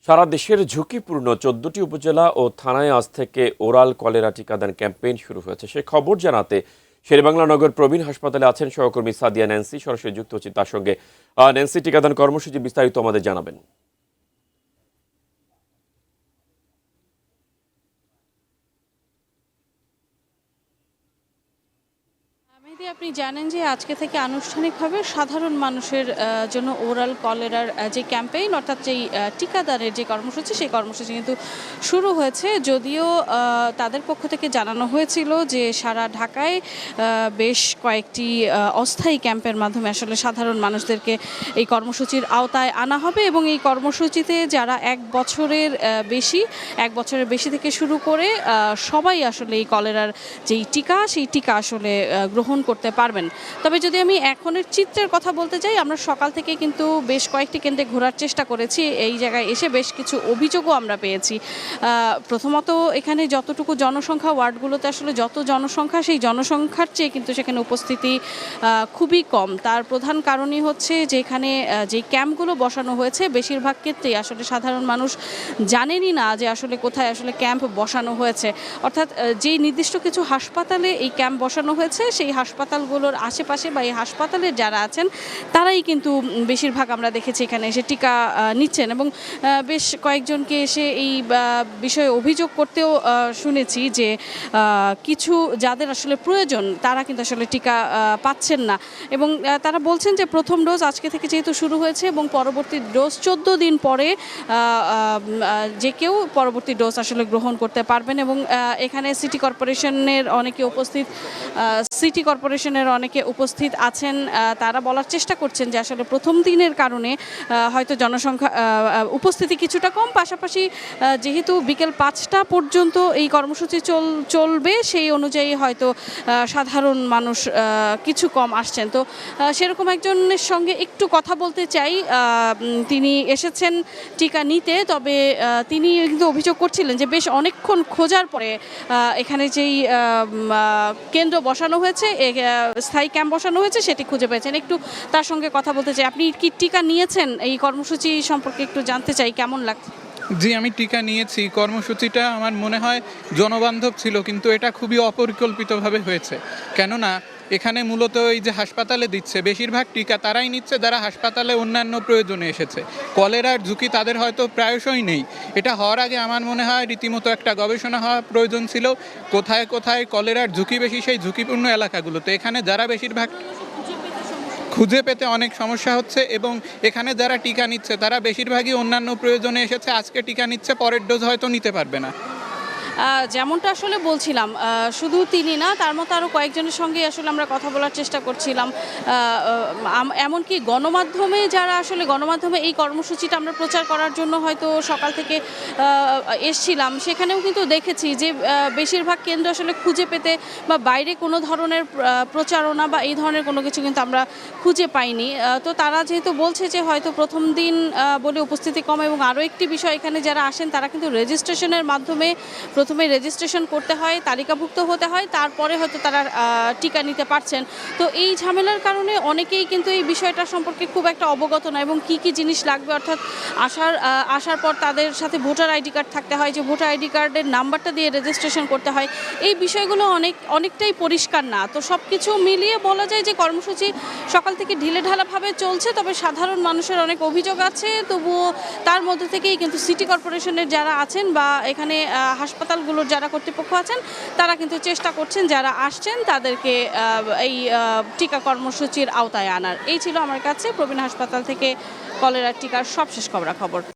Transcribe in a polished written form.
সারা দেশের ঝুঁকিপূর্ণ ১৪টি উপজেলা ও থানায় আজ থেকে ওরাল কলেরা টিকাদান ক্যাম্পেইন শুরু হয়েছে। সে খবর জানাতে শেরেবাংলা নগর প্রবীণ হাসপাতালে আছেন সহকর্মী সাদিয়া ন্যান্সি, সরাসরি যুক্ত হচ্ছি তার সঙ্গে। ন্যান্সি, টিকাদান কর্মসূচি বিস্তারিত আমাদের জানাবেন। আপনি জানেন যে আজকে থেকে আনুষ্ঠানিকভাবে সাধারণ মানুষের জন্য ওরাল কলেরার যে ক্যাম্পেইন অর্থাৎ যেই টিকাদানের যে কর্মসূচি সেই কর্মসূচি কিন্তু শুরু হয়েছে। যদিও তাদের পক্ষ থেকে জানানো হয়েছিল যে সারা ঢাকায় বেশ কয়েকটি অস্থায়ী ক্যাম্পের মাধ্যমে আসলে সাধারণ মানুষদেরকে এই কর্মসূচির আওতায় আনা হবে এবং এই কর্মসূচিতে যারা এক বছরের বেশি থেকে শুরু করে সবাই আসলে এই কলেরার যেই টিকা সেই টিকা আসলে গ্রহণ করতে পারবেন। তবে যদি আমি এখনের চিত্রের কথা বলতে চাই, আমরা সকাল থেকে কিন্তু বেশ কয়েকটি কেন্দ্রে ঘোরার চেষ্টা করেছি। এই জায়গায় এসে বেশ কিছু অভিযোগও আমরা পেয়েছি। প্রথমত এখানে যতটুকু জনসংখ্যা, ওয়ার্ডগুলোতে আসলে যত জনসংখ্যা, সেই জনসংখ্যার চেয়ে কিন্তু সেখানে উপস্থিতি খুবই কম। তার প্রধান কারণই হচ্ছে যে এখানে যে ক্যাম্পগুলো বসানো হয়েছে বেশিরভাগ ক্ষেত্রেই আসলে সাধারণ মানুষ জানেনই না যে আসলে কোথায় আসলে ক্যাম্প বসানো হয়েছে। অর্থাৎ যেই নির্দিষ্ট কিছু হাসপাতালে এই ক্যাম্প বসানো হয়েছে সেই হাসপাতালগুলোর আশেপাশে বা এই হাসপাতালের যারা আছেন তারাই কিন্তু বেশিরভাগ আমরা দেখেছি এখানে এসে টিকা নিচ্ছেন এবং বেশ কয়েকজনকে এসে এই বিষয়ে অভিযোগ করতেও শুনেছি যে কিছু যাদের আসলে প্রয়োজন তারা কিন্তু আসলে টিকা পাচ্ছেন না এবং তারা বলছেন যে প্রথম ডোজ আজকে থেকে যেহেতু শুরু হয়েছে এবং পরবর্তী ডোজ ১৪ দিন পরে যে কেউ পরবর্তী ডোজ আসলে গ্রহণ করতে পারবেন এবং এখানে সিটি কর্পোরেশনের অনেকে উপস্থিত আছেন। তারা বলার চেষ্টা করছেন যে আসলে প্রথম দিনের কারণে হয়তো জনসংখ্যা উপস্থিতি কিছুটা কম, পাশাপাশি যেহেতু বিকেল ৫টা পর্যন্ত এই কর্মসূচি চলবে সেই অনুযায়ী হয়তো সাধারণ মানুষ কিছু কম আসছেন। তো সেরকম একজনের সঙ্গে একটু কথা বলতে চাই। তিনি এসেছেন টিকা নিতে, তবে তিনি কিন্তু অভিযোগ করছিলেন যে বেশ অনেকক্ষণ খোঁজার পরে এখানে যেই কেন্দ্র বসানো হয়েছে, স্থায়ী ক্যাম্প বসানো হয়েছে, সেটি খুঁজে পেয়েছেন। একটু তার সঙ্গে কথা বলতে চাই। আপনি কি টিকা নিয়েছেন? এই কর্মসূচি সম্পর্কে একটু জানতে চাই, কেমন লাগছে? জি, আমি টিকা নিয়েছি। কর্মসূচিটা আমার মনে হয় জনবান্ধব ছিল, কিন্তু এটা খুবই অপরিকল্পিতভাবে হয়েছে। কেননা এখানে মূলত এই যে হাসপাতালে দিচ্ছে বেশিরভাগ টিকা তারাই নিচ্ছে যারা হাসপাতালে অন্যান্য প্রয়োজনে এসেছে। কলেরার ঝুঁকি তাদের হয়তো প্রায়শই নেই। এটা হওয়ার আগে আমার মনে হয় রীতিমতো একটা গবেষণা হওয়া প্রয়োজন ছিল, কোথায় কোথায় কলেরার ঝুঁকি বেশি সেই ঝুঁকিপূর্ণ এলাকাগুলোতে। এখানে যারা বেশিরভাগ খুঁজে পেতে অনেক সমস্যা হচ্ছে এবং এখানে যারা টিকা নিচ্ছে তারা বেশিরভাগই অন্যান্য প্রয়োজনে এসেছে, আজকে টিকা নিচ্ছে, পরের ডোজ হয়তো নিতে পারবে না। যেমনটা আসলে বলছিলাম, শুধু তিনি না, তার মতো আরও কয়েকজনের সঙ্গে আসলে আমরা কথা বলার চেষ্টা করছিলাম। এমনকি গণমাধ্যমে এই কর্মসূচিটা আমরা প্রচার করার জন্য হয়তো সকাল থেকে এসছিলাম, সেখানেও কিন্তু দেখেছি যে বেশিরভাগ কেন্দ্র আসলে খুঁজে পেতে বা বাইরে কোনো ধরনের প্রচারণা বা এই ধরনের কোনো কিছু কিন্তু আমরা খুঁজে পাইনি। তো তারা যেহেতু বলছে যে হয়তো প্রথম দিন বলে উপস্থিতি কম এবং আরও একটি বিষয়, এখানে যারা আসেন তারা কিন্তু রেজিস্ট্রেশনের মাধ্যমে প্রথমে রেজিস্ট্রেশন করতে হয়, তালিকাভুক্ত হতে হয়, তারপরে হয়তো তারা টিকা নিতে পারছেন। তো এই ঝামেলার কারণে অনেকেই কিন্তু এই বিষয়টা সম্পর্কে খুব একটা অবগত না এবং কি জিনিস লাগবে, অর্থাৎ আসার পর তাদের সাথে ভোটার আইডি কার্ড থাকতে হয়, যে ভোটার আইডি কার্ডের নাম্বারটা দিয়ে রেজিস্ট্রেশন করতে হয়, এই বিষয়গুলো অনেকটাই পরিষ্কার না। তো সব কিছু মিলিয়ে বলা যায় যে কর্মসূচি সকাল থেকে ঢিলেঢালাভাবে চলছে, তবে সাধারণ মানুষের অনেক অভিযোগ আছে। তবুও তার মধ্যে থেকেই কিন্তু সিটি কর্পোরেশনের যারা আছেন বা এখানে হাসপাতালগুলোর যারা কর্তৃপক্ষ আছেন তারা কিন্তু চেষ্টা করছেন যারা আসছেন তাদেরকে এই টিকা কর্মসূচির আওতায় আনার। এই ছিল আমার কাছে প্রবীণ হাসপাতাল থেকে কলেরার টিকার সবশেষ খবরাখবর।